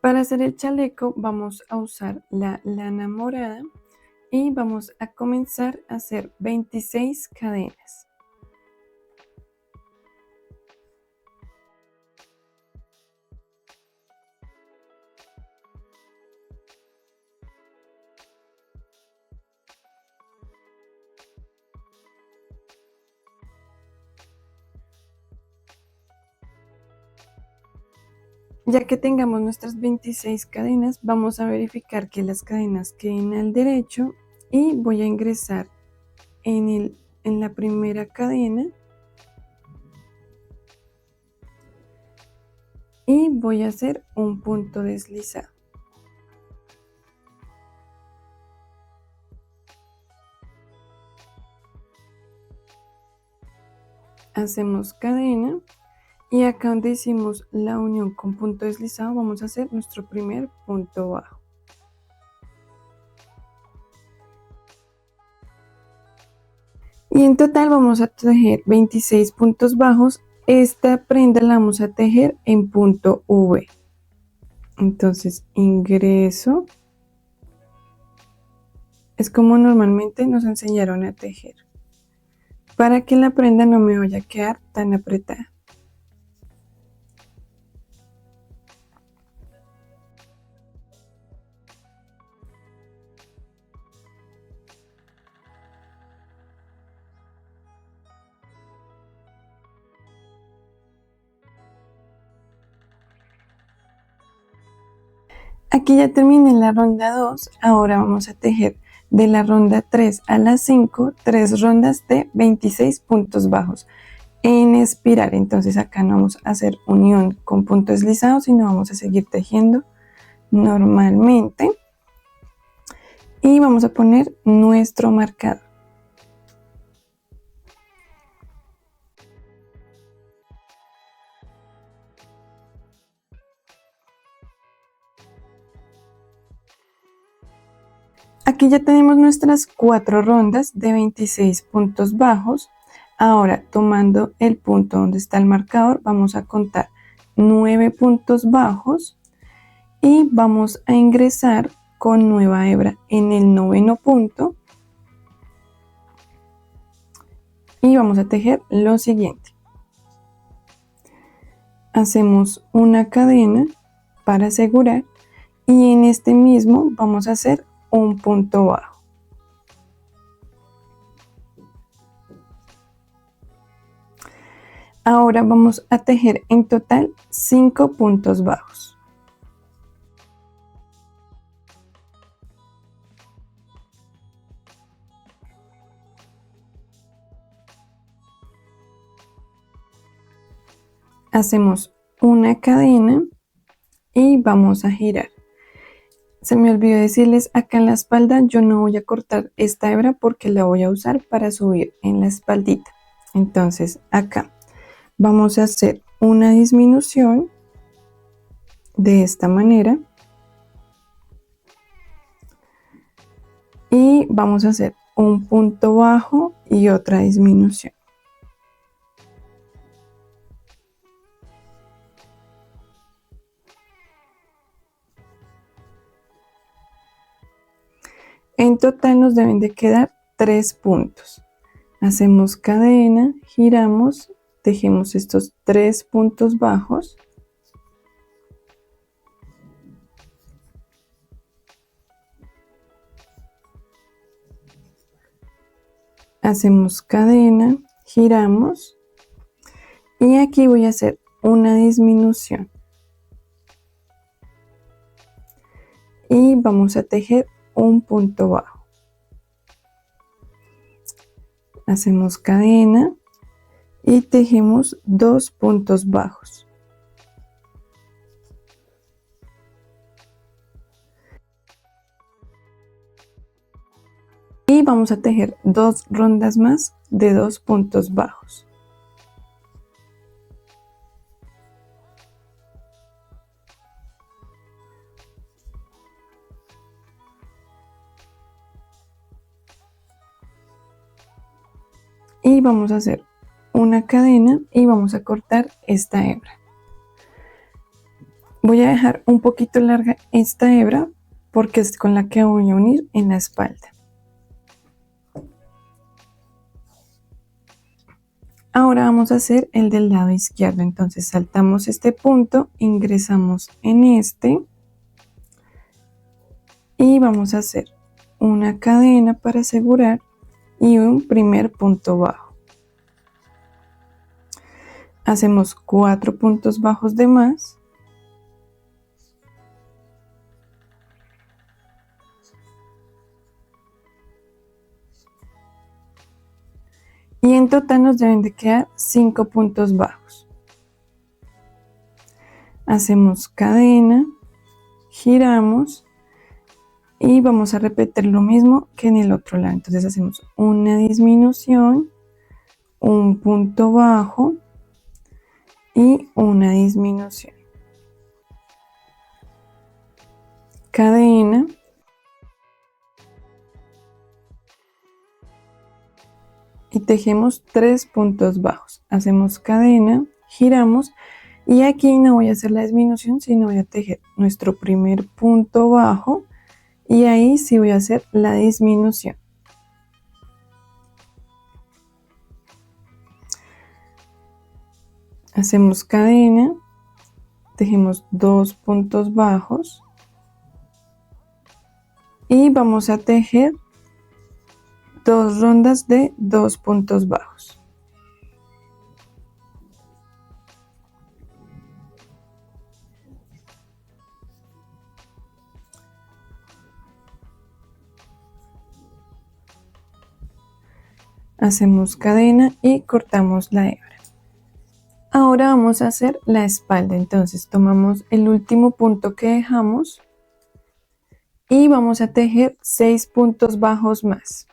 Para hacer el chaleco vamos a usar la lana morada y vamos a comenzar a hacer 26 cadenas. Ya que tengamos nuestras 26 cadenas, vamos a verificar que las cadenas queden al derecho y voy a ingresar en la primera cadena y voy a hacer un punto deslizado. Hacemos cadena y acá donde hicimos la unión con punto deslizado vamos a hacer nuestro primer punto bajo. Y en total vamos a tejer 26 puntos bajos. Esta prenda la vamos a tejer en punto V. Entonces ingreso. Es como normalmente nos enseñaron a tejer, para que la prenda no me vaya a quedar tan apretada. Aquí ya terminé la ronda 2, ahora vamos a tejer de la ronda 3 a la 5, 3 rondas de 26 puntos bajos en espiral. Entonces acá no vamos a hacer unión con punto deslizado, sino vamos a seguir tejiendo normalmente. Y vamos a poner nuestro marcador. Aquí ya tenemos nuestras 4 rondas de 26 puntos bajos. Ahora, tomando el punto donde está el marcador, vamos a contar 9 puntos bajos y vamos a ingresar con nueva hebra en el 9º punto y vamos a tejer lo siguiente. Hacemos una cadena para asegurar y en este mismo vamos a hacer un punto bajo. Ahora vamos a tejer en total 5 puntos bajos. Hacemos una cadena y vamos a girar. Se me olvidó decirles, acá en la espalda yo no voy a cortar esta hebra porque la voy a usar para subir en la espaldita. Entonces acá vamos a hacer una disminución de esta manera y vamos a hacer un punto bajo y otra disminución. En total nos deben de quedar 3 puntos. Hacemos cadena, giramos, tejemos estos 3 puntos bajos. Hacemos cadena, giramos y aquí voy a hacer una disminución. Y vamos a tejer un punto bajo. Hacemos cadena y tejemos 2 puntos bajos. Y vamos a tejer 2 rondas más de 2 puntos bajos. Y vamos a hacer una cadena y vamos a cortar esta hebra. Voy a dejar un poquito larga esta hebra porque es con la que voy a unir en la espalda. Ahora vamos a hacer el del lado izquierdo, entonces saltamos este punto, ingresamos en este y vamos a hacer una cadena para asegurar y un primer punto bajo. Hacemos 4 puntos bajos de más. Y en total nos deben de quedar 5 puntos bajos. Hacemos cadena, giramos y vamos a repetir lo mismo que en el otro lado. Entonces hacemos una disminución, un punto bajo y una disminución. Cadena. Y tejemos 3 puntos bajos. Hacemos cadena, giramos y aquí no voy a hacer la disminución, sino voy a tejer nuestro primer punto bajo y ahí sí voy a hacer la disminución. Hacemos cadena, tejemos 2 puntos bajos y vamos a tejer 2 rondas de 2 puntos bajos. Hacemos cadena y cortamos la hebra. Ahora vamos a hacer la espalda, entonces tomamos el último punto que dejamos y vamos a tejer 6 puntos bajos más.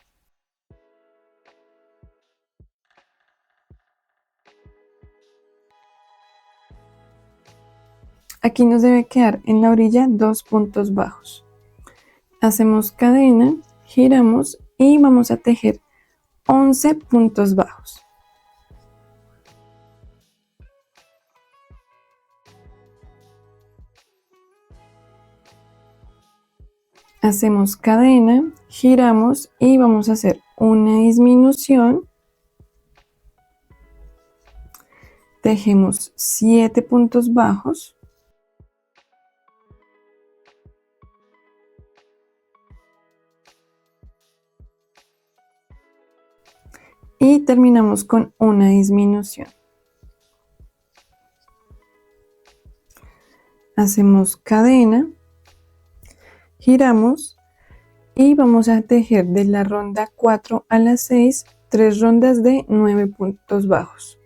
Aquí nos debe quedar en la orilla 2 puntos bajos. Hacemos cadena, giramos y vamos a tejer 11 puntos bajos. Hacemos cadena, giramos y vamos a hacer una disminución. Tejemos 7 puntos bajos. Y terminamos con una disminución. Hacemos cadena, giramos y vamos a tejer de la ronda 4 a la 6, 3 rondas de 9 puntos bajos.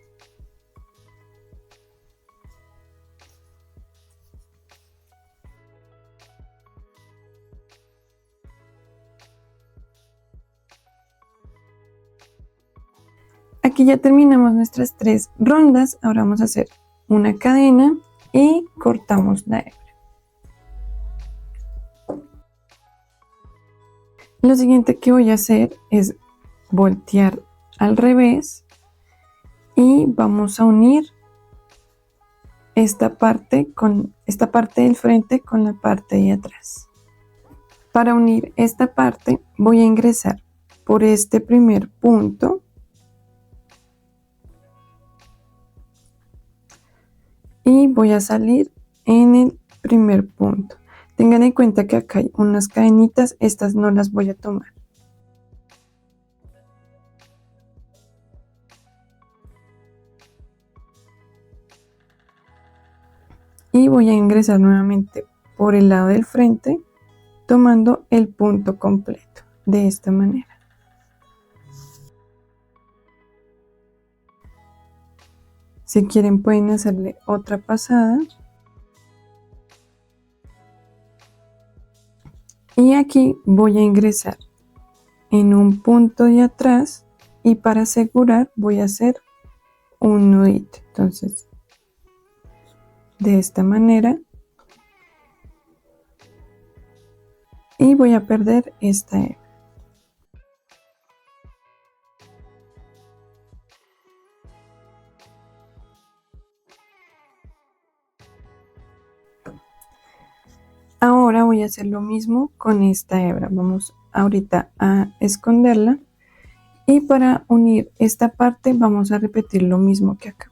Aquí ya terminamos nuestras 3 rondas, ahora vamos a hacer una cadena y cortamos la hebra. Lo siguiente que voy a hacer es voltear al revés y vamos a unir esta parte del frente con la parte de atrás. Para unir esta parte voy a ingresar por este primer punto y voy a salir en el primer punto. Tengan en cuenta que acá hay unas cadenitas, estas no las voy a tomar. Y voy a ingresar nuevamente por el lado del frente, tomando el punto completo, de esta manera. Si quieren pueden hacerle otra pasada. Y aquí voy a ingresar en un punto de atrás y para asegurar voy a hacer un nudito. Entonces, de esta manera. Y voy a perder esta hebra. Ahora voy a hacer lo mismo con esta hebra. Vamos ahorita a esconderla y para unir esta parte vamos a repetir lo mismo que acá.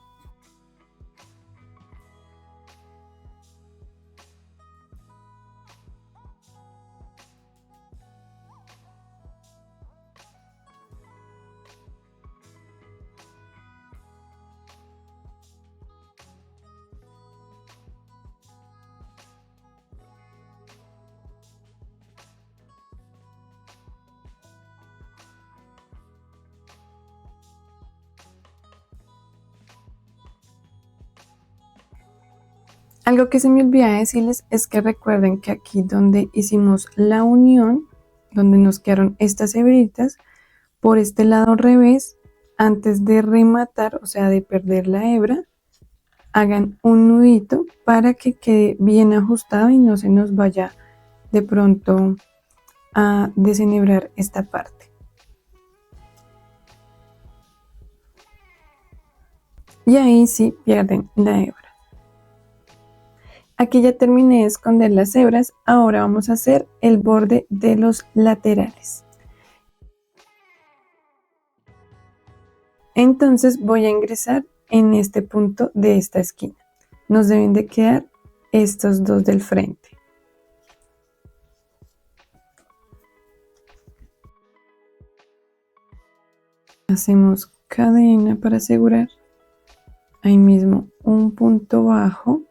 Algo que se me olvida decirles es que recuerden que aquí donde hicimos la unión, donde nos quedaron estas hebritas, por este lado revés, antes de rematar, o sea, de perder la hebra, hagan un nudito para que quede bien ajustado y no se nos vaya de pronto a desenhebrar esta parte. Y ahí sí pierden la hebra. Aquí ya terminé de esconder las hebras, ahora vamos a hacer el borde de los laterales. Entonces voy a ingresar en este punto de esta esquina. Nos deben de quedar estos dos del frente. Hacemos cadena para asegurar. Ahí mismo un punto bajo.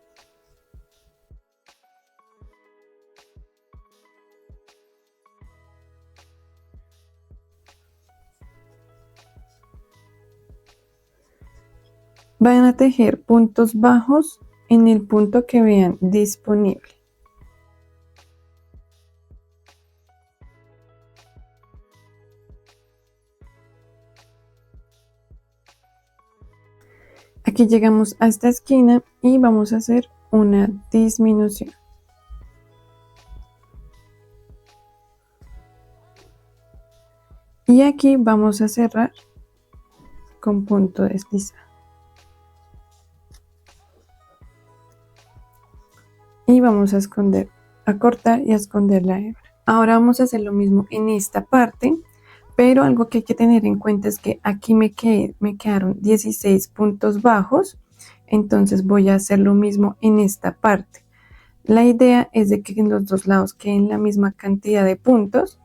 Van a tejer puntos bajos en el punto que vean disponible. Aquí llegamos a esta esquina y vamos a hacer una disminución. Y aquí vamos a cerrar con punto deslizado. Y vamos a esconder, a cortar y a esconder la hebra. Ahora vamos a hacer lo mismo en esta parte, pero algo que hay que tener en cuenta es que aquí me quedaron 16 puntos bajos, entonces voy a hacer lo mismo en esta parte. La idea es de que en los dos lados queden la misma cantidad de puntos,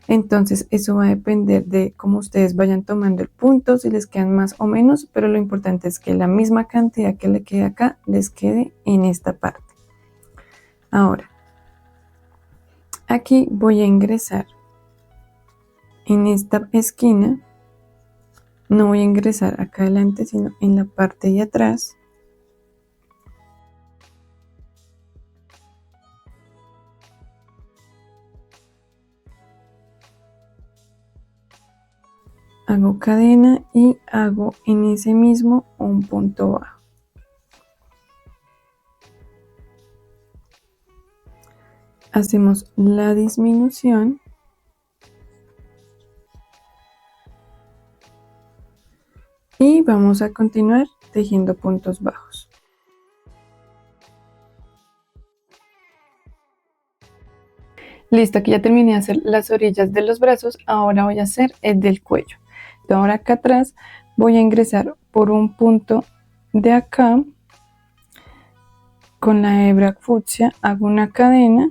entonces eso va a depender de cómo ustedes vayan tomando el punto, si les quedan más o menos, pero lo importante es que la misma cantidad que le quede acá les quede en esta parte. Ahora, aquí voy a ingresar en esta esquina, no voy a ingresar acá adelante, sino en la parte de atrás. Hago cadena y hago en ese mismo un punto bajo. Hacemos la disminución. Y vamos a continuar tejiendo puntos bajos. Listo, aquí ya terminé de hacer las orillas de los brazos, ahora voy a hacer el del cuello. Entonces, ahora acá atrás voy a ingresar por un punto de acá, con la hebra fucsia hago una cadena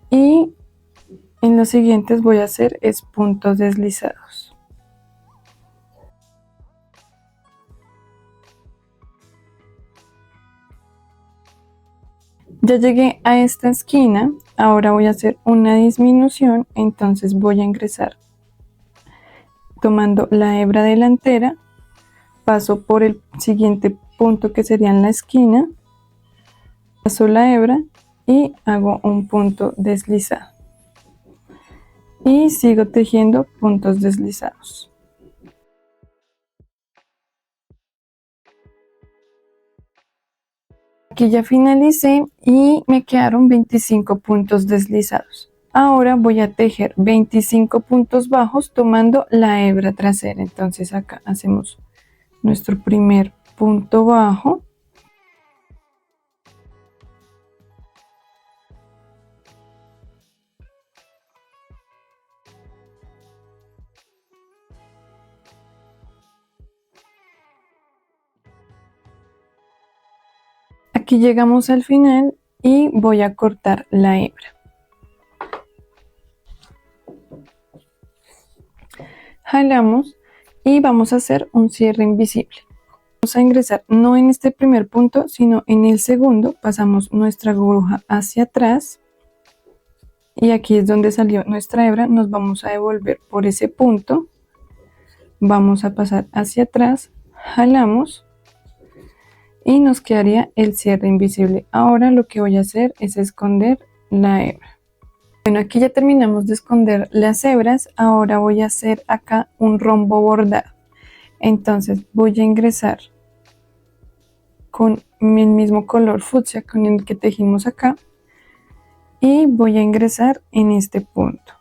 y en los siguientes voy a hacer es puntos deslizados. Ya llegué a esta esquina, ahora voy a hacer una disminución, entonces voy a ingresar tomando la hebra delantera, paso por el siguiente punto que sería en la esquina, paso la hebra y hago un punto deslizado. Y sigo tejiendo puntos deslizados. Aquí ya finalicé y me quedaron 25 puntos deslizados. Ahora voy a tejer 25 puntos bajos tomando la hebra trasera. Entonces acá hacemos nuestro primer punto bajo. Aquí llegamos al final y voy a cortar la hebra. Jalamos y vamos a hacer un cierre invisible. Vamos a ingresar no en este primer punto, sino en el segundo. Pasamos nuestra aguja hacia atrás y aquí es donde salió nuestra hebra. Nos vamos a devolver por ese punto, vamos a pasar hacia atrás, jalamos y nos quedaría el cierre invisible. Ahora lo que voy a hacer es esconder la hebra. Bueno, aquí ya terminamos de esconder las hebras. Ahora voy a hacer acá un rombo bordado. Entonces voy a ingresar con el mismo color fucsia con el que tejimos acá y voy a ingresar en este punto.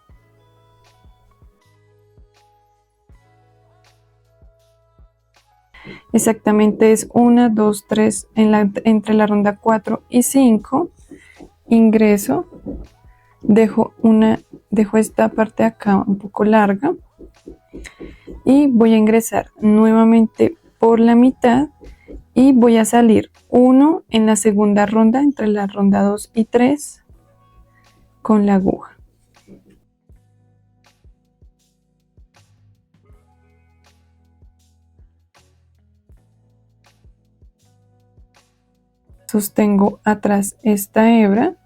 Exactamente es 1, 2, 3 entre la ronda 4 y 5. Ingreso, dejo esta parte de acá un poco larga y voy a ingresar nuevamente por la mitad y voy a salir 1 en la segunda ronda entre la ronda 2 y 3 con la aguja. Sostengo atrás esta hebra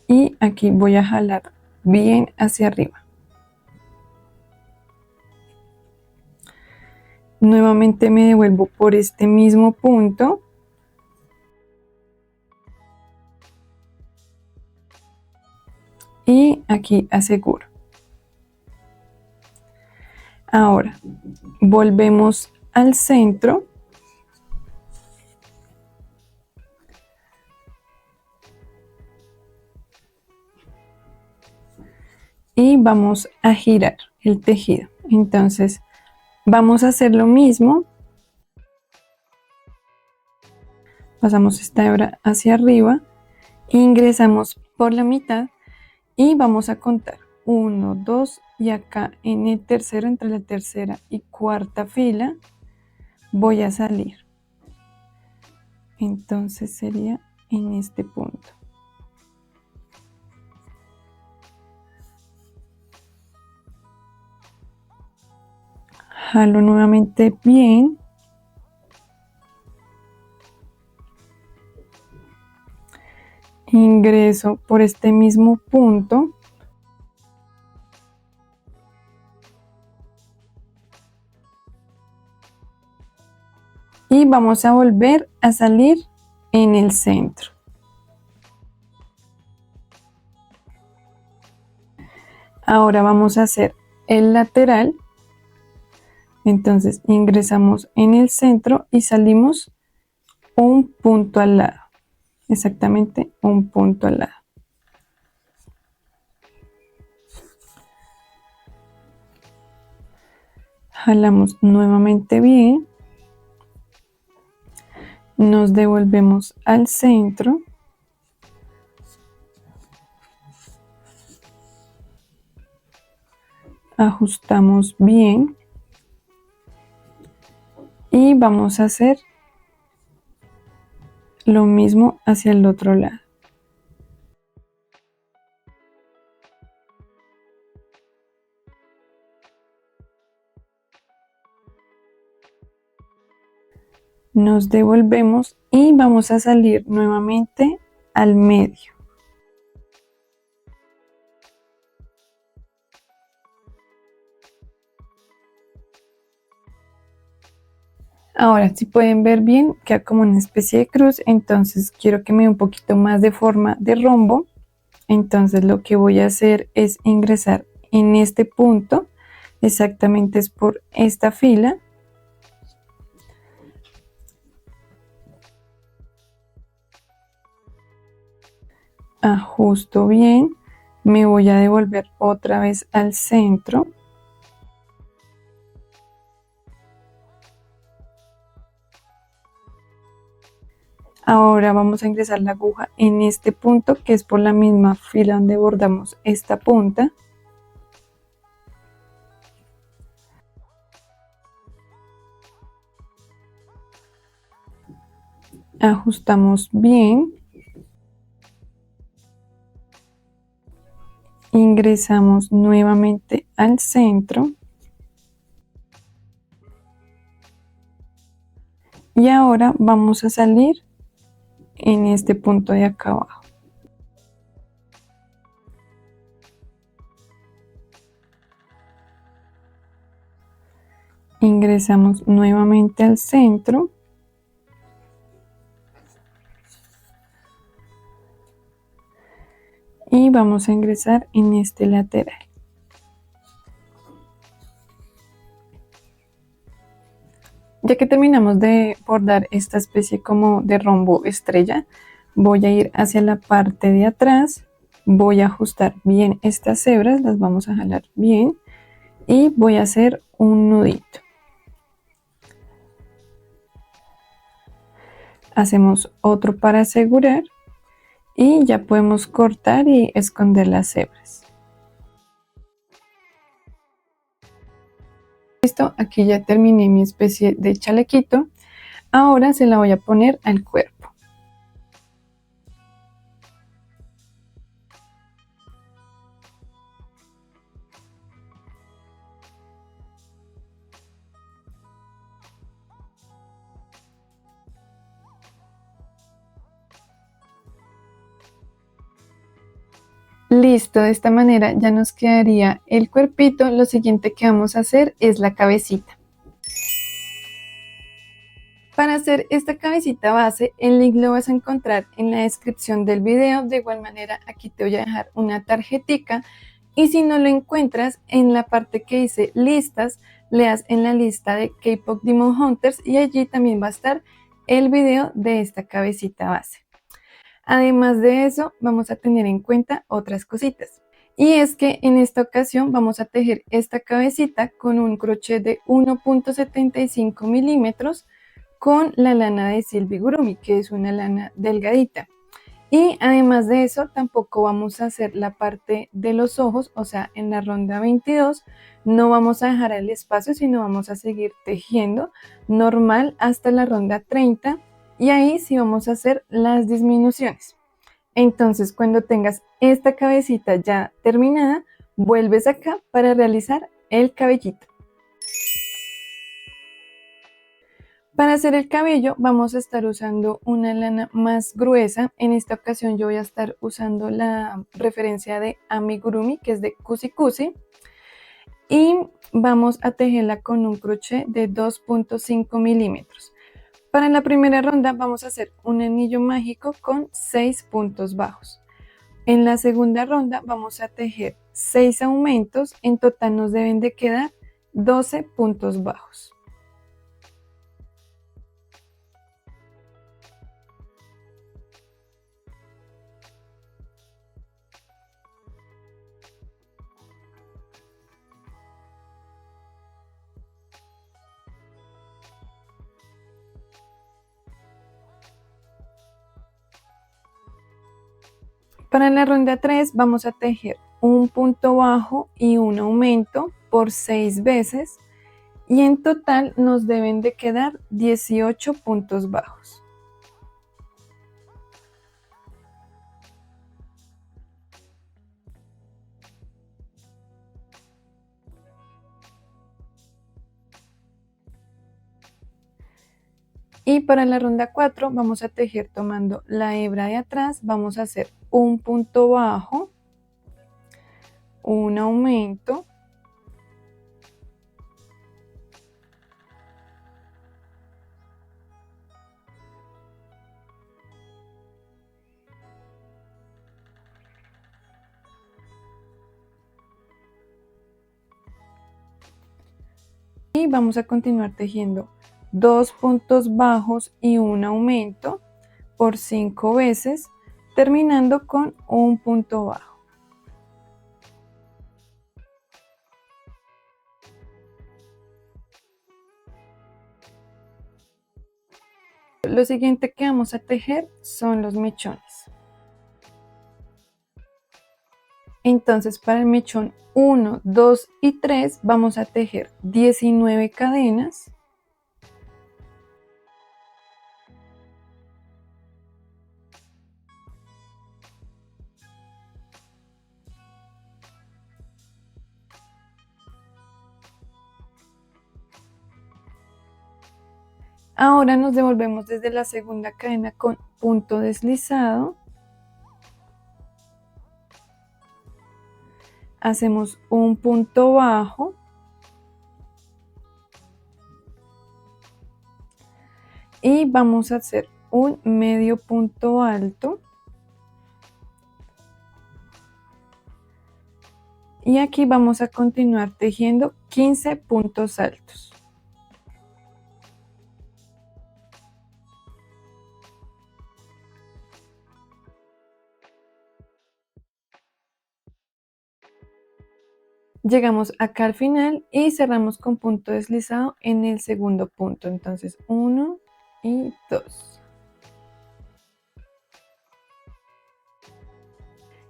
y aquí voy a jalar bien hacia arriba. Nuevamente me devuelvo por este mismo punto y aquí aseguro. Ahora volvemos al centro y vamos a girar el tejido. Entonces vamos a hacer lo mismo. Pasamos esta hebra hacia arriba, ingresamos por la mitad y vamos a contar 1, 2 y acá en el tercero, entre la tercera y cuarta fila, voy a salir. Entonces sería en este punto. Jalo nuevamente bien. Ingreso por este mismo punto. Y vamos a volver a salir en el centro. Ahora vamos a hacer el lateral. Entonces ingresamos en el centro y salimos un punto al lado. Exactamente un punto al lado. Jalamos nuevamente bien. Nos devolvemos al centro. Ajustamos bien. Y vamos a hacer lo mismo hacia el otro lado. Nos devolvemos y vamos a salir nuevamente al medio. Ahora, si pueden ver bien, queda como una especie de cruz, entonces quiero que me dé un poquito más de forma de rombo. Entonces lo que voy a hacer es ingresar en este punto, exactamente es por esta fila. Ajusto bien, me voy a devolver otra vez al centro. Ahora vamos a ingresar la aguja en este punto que es por la misma fila donde bordamos esta punta. Ajustamos bien. Ingresamos nuevamente al centro. Y ahora vamos a salir en este punto de acá abajo. Ingresamos nuevamente al centro. Y vamos a ingresar en este lateral. Ya que terminamos de bordar esta especie como de rombo estrella, voy a ir hacia la parte de atrás, voy a ajustar bien estas hebras, las vamos a jalar bien y voy a hacer un nudito. Hacemos otro para asegurar y ya podemos cortar y esconder las hebras. Listo, aquí ya terminé mi especie de chalequito. Ahora se la voy a poner al cuerpo. Listo, de esta manera ya nos quedaría el cuerpito. Lo siguiente que vamos a hacer es la cabecita. Para hacer esta cabecita base, el link lo vas a encontrar en la descripción del video. De igual manera, aquí te voy a dejar una tarjetica. Y si no lo encuentras, en la parte que dice listas, le das en la lista de K-Pop Demon Hunters y allí también va a estar el video de esta cabecita base. Además de eso, vamos a tener en cuenta otras cositas. Y es que en esta ocasión vamos a tejer esta cabecita con un crochet de 1.75 milímetros con la lana de Silbigurumi, que es una lana delgadita. Y además de eso, tampoco vamos a hacer la parte de los ojos, o sea, en la ronda 22 no vamos a dejar el espacio, sino vamos a seguir tejiendo normal hasta la ronda 30 y ahí sí vamos a hacer las disminuciones. Entonces, cuando tengas esta cabecita ya terminada, vuelves acá para realizar el cabellito. Para hacer el cabello vamos a estar usando una lana más gruesa. En esta ocasión yo voy a estar usando la referencia de Amigurumi, que es de Cusi Cusi. Y vamos a tejerla con un crochet de 2.5 milímetros. Para la primera ronda vamos a hacer un anillo mágico con 6 puntos bajos. En la segunda ronda vamos a tejer 6 aumentos. En total nos deben de quedar 12 puntos bajos. Para la ronda 3 vamos a tejer un punto bajo y un aumento por 6 veces y en total nos deben de quedar 18 puntos bajos. Y para la ronda 4 vamos a tejer tomando la hebra de atrás, vamos a hacer un punto bajo, un aumento, y vamos a continuar tejiendo 2 puntos bajos y un aumento por 5 veces, terminando con un punto bajo. Lo siguiente que vamos a tejer son los mechones. Entonces para el mechón 1, 2 y 3 vamos a tejer 19 cadenas. Ahora nos devolvemos desde la segunda cadena con punto deslizado. Hacemos un punto bajo. Y vamos a hacer un medio punto alto. Y aquí vamos a continuar tejiendo 15 puntos altos. Llegamos acá al final y cerramos con punto deslizado en el segundo punto. Entonces 1 y 2.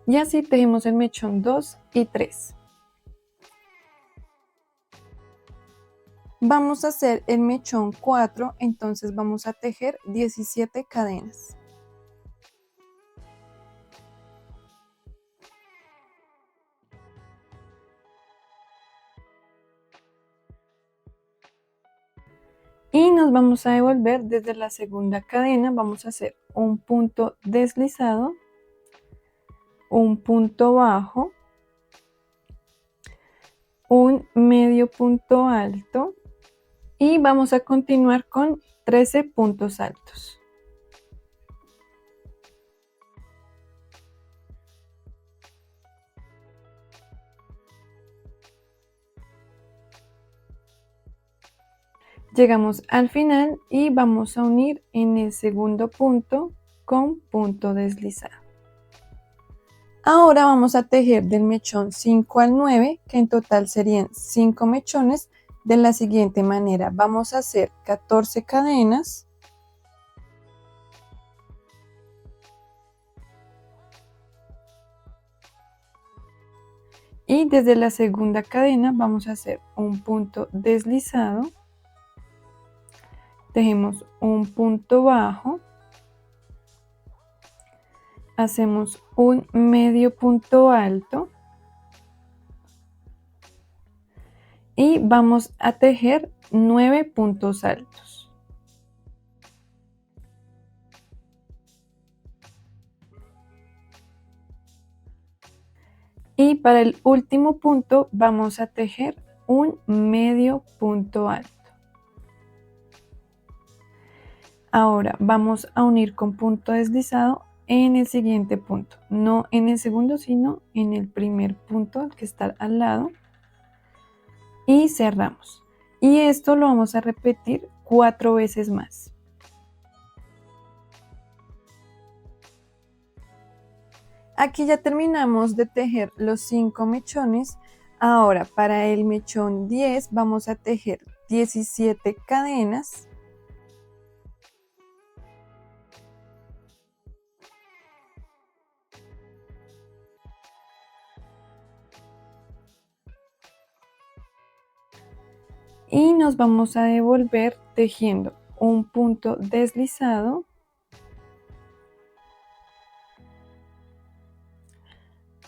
Y así tejemos el mechón 2 y 3. Vamos a hacer el mechón 4, entonces vamos a tejer 17 cadenas. Y nos vamos a devolver desde la segunda cadena, vamos a hacer un punto deslizado, un punto bajo, un medio punto alto y vamos a continuar con 13 puntos altos. Llegamos al final y vamos a unir en el segundo punto con punto deslizado. Ahora vamos a tejer del mechón 5 al 9, que en total serían 5 mechones, de la siguiente manera. Vamos a hacer 14 cadenas. Y desde la segunda cadena vamos a hacer un punto deslizado. Tejemos un punto bajo. Hacemos un medio punto alto. Y vamos a tejer 9 puntos altos. Y para el último punto vamos a tejer un medio punto alto. Ahora vamos a unir con punto deslizado en el siguiente punto, no en el segundo, sino en el primer punto que está al lado. Y cerramos. Y esto lo vamos a repetir 4 veces más. Aquí ya terminamos de tejer los 5 mechones. Ahora para el mechón 10 vamos a tejer 17 cadenas. Y nos vamos a devolver tejiendo un punto deslizado,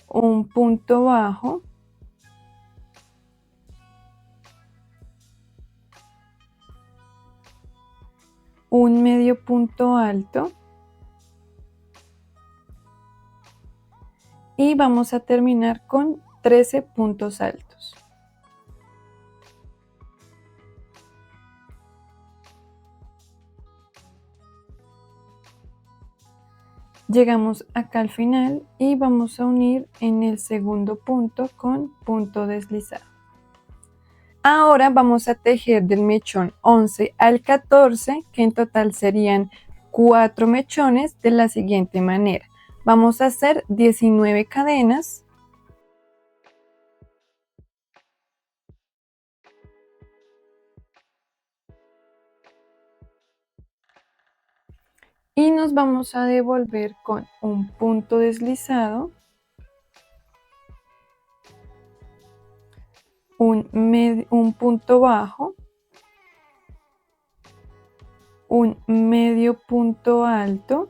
un punto bajo, un medio punto alto y vamos a terminar con 13 puntos altos. Llegamos acá al final y vamos a unir en el segundo punto con punto deslizado. Ahora vamos a tejer del mechón 11 al 14, que en total serían 4 mechones, de la siguiente manera. Vamos a hacer 19 cadenas. Y nos vamos a devolver con un punto deslizado, un punto bajo, un medio punto alto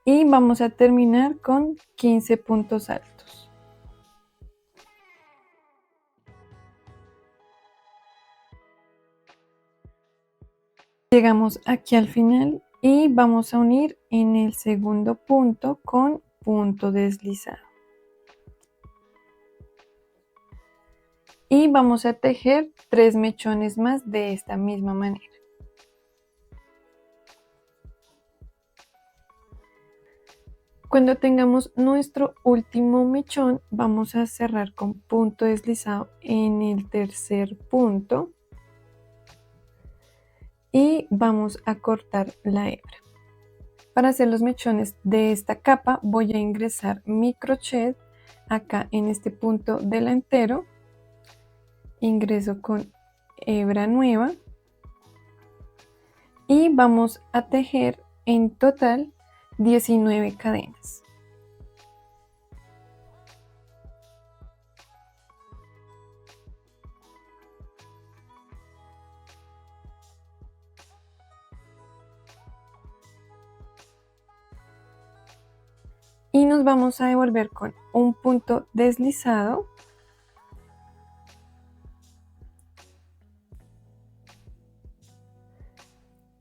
y vamos a terminar con 15 puntos altos. Llegamos aquí al final y vamos a unir en el segundo punto con punto deslizado. Y vamos a tejer 3 mechones más de esta misma manera. Cuando tengamos nuestro último mechón, vamos a cerrar con punto deslizado en el tercer punto y vamos a cortar la hebra. Para hacer los mechones de esta capa voy a ingresar mi crochet acá en este punto delantero. Ingreso con hebra nueva y vamos a tejer en total 19 cadenas. Y nos vamos a devolver con un punto deslizado,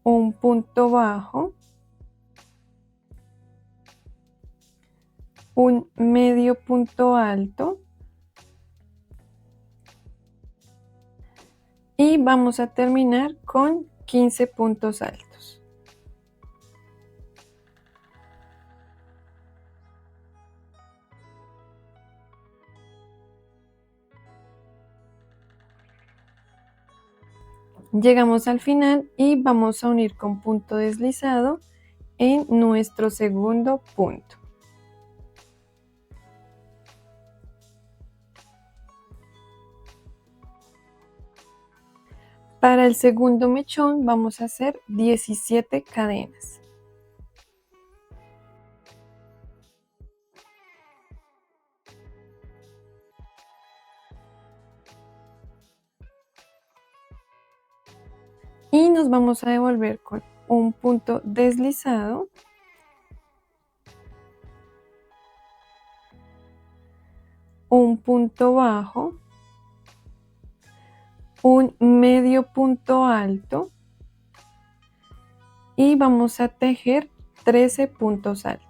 un punto bajo, un medio punto alto y vamos a terminar con 15 puntos altos. Llegamos al final y vamos a unir con punto deslizado en nuestro segundo punto. Para el segundo mechón vamos a hacer 17 cadenas. Y nos vamos a devolver con un punto deslizado, un punto bajo, un medio punto alto y vamos a tejer 13 puntos altos.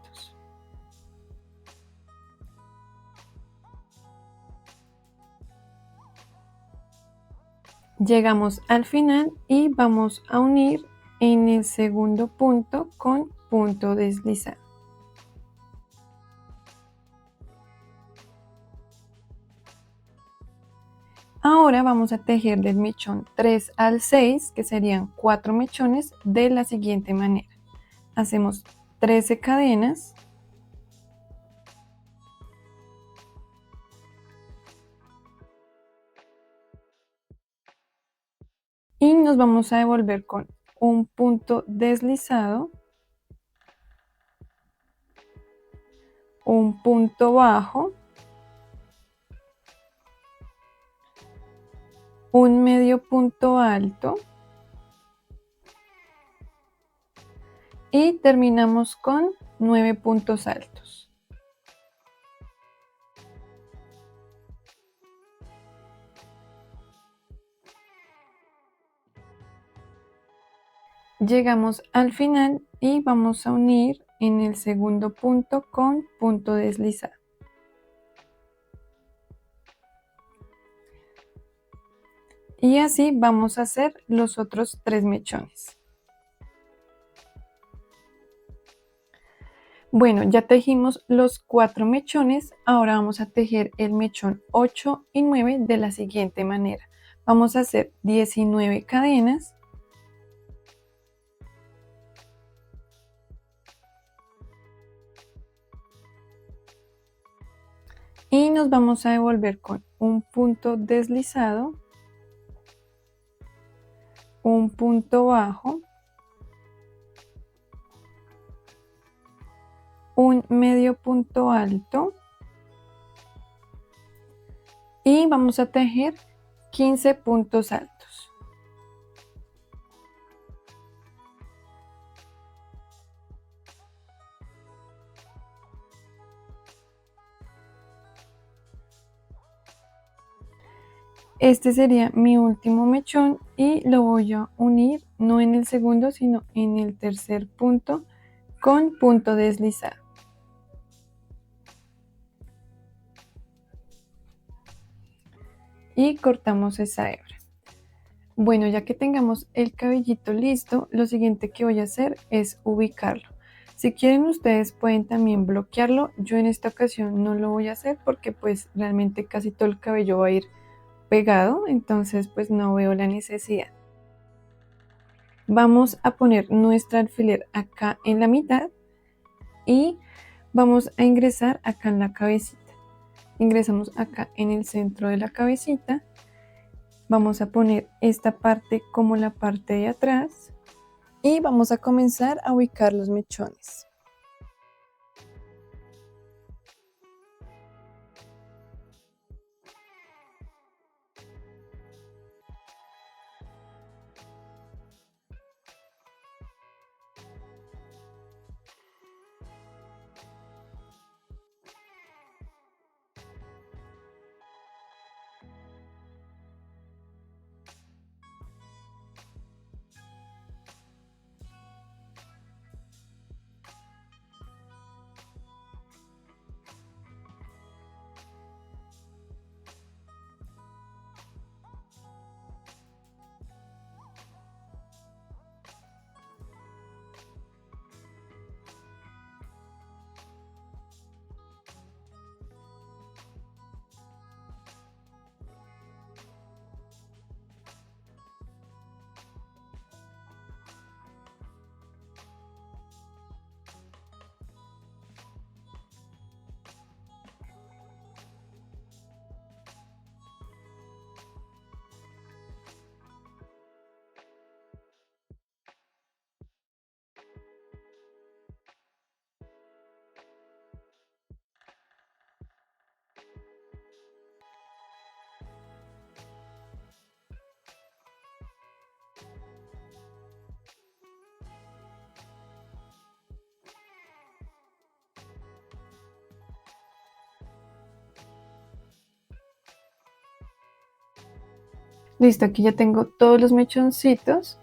Llegamos al final y vamos a unir en el segundo punto con punto deslizado. Ahora vamos a tejer del mechón 3 al 6, que serían 4 mechones, de la siguiente manera. Hacemos 13 cadenas. Y nos vamos a devolver con un punto deslizado, un punto bajo, un medio punto alto y terminamos con 9 puntos altos. Llegamos al final y vamos a unir en el segundo punto con punto deslizado. Y así vamos a hacer los otros 3 mechones. Bueno, ya tejimos los 4 mechones, ahora vamos a tejer el mechón 8 y 9 de la siguiente manera. Vamos a hacer 19 cadenas. Y nos vamos a devolver con un punto deslizado, un punto bajo, un medio punto alto y vamos a tejer 15 puntos altos. Este sería mi último mechón y lo voy a unir no en el segundo sino en el tercer punto con punto deslizado. Y cortamos esa hebra. Bueno, ya que tengamos el cabellito listo, lo siguiente que voy a hacer es ubicarlo. Si quieren ustedes pueden también bloquearlo. Yo en esta ocasión no lo voy a hacer porque pues realmente casi todo el cabello va a ir pegado, entonces pues no veo la necesidad. Vamos a poner nuestro alfiler acá en la mitad y vamos a ingresar acá en la cabecita. Ingresamos acá en el centro de la cabecita. Vamos a poner esta parte como la parte de atrás y vamos a comenzar a ubicar los mechones. Listo, aquí ya tengo todos los mechoncitos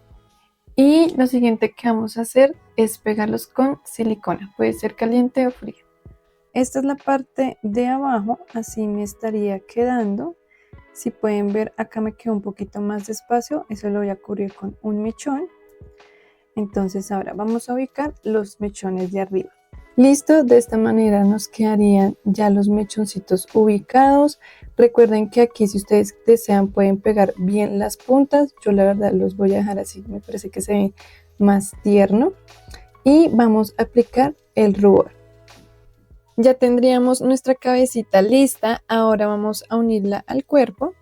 y lo siguiente que vamos a hacer es pegarlos con silicona, puede ser caliente o fría. Esta es la parte de abajo, así me estaría quedando. Si pueden ver, acá me quedó un poquito más de espacio, eso lo voy a cubrir con un mechón. Entonces ahora vamos a ubicar los mechones de arriba. Listo, de esta manera nos quedarían ya los mechoncitos ubicados. Recuerden que aquí si ustedes desean pueden pegar bien las puntas. Yo la verdad los voy a dejar así, me parece que se ve más tierno. Y vamos a aplicar el rubor. Ya tendríamos nuestra cabecita lista, ahora vamos a unirla al cuerpo.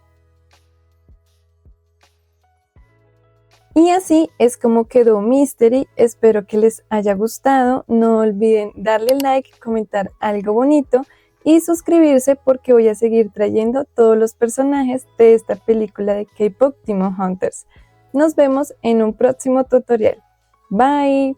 Y así es como quedó Mystery, espero que les haya gustado, no olviden darle like, comentar algo bonito y suscribirse porque voy a seguir trayendo todos los personajes de esta película de K-Pop Demon Hunters. Nos vemos en un próximo tutorial. Bye.